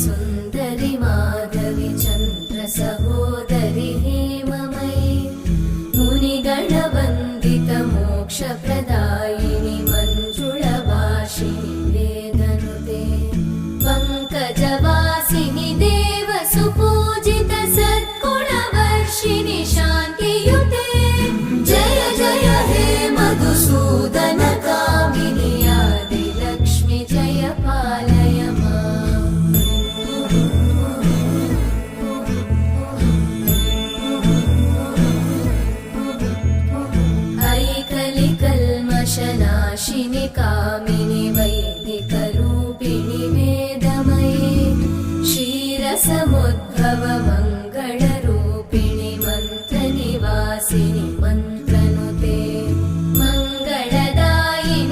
सुन्दरि माधवि चन्द्र सहोदरि हेममयि मुनिगणवन्दित मोक्षप्रदायिनि मञ्जुळभाषिणि वेदनुते पङ्कजवासिनि देवसुपूजित सद्गुणवर्षिणि शान्तियुते जय जय हे मधुसूदन कामिनि आदिलक्ष्मि जय पालय माम्। ऐकलिकल्मषनाशिनि कामिनि वैदिक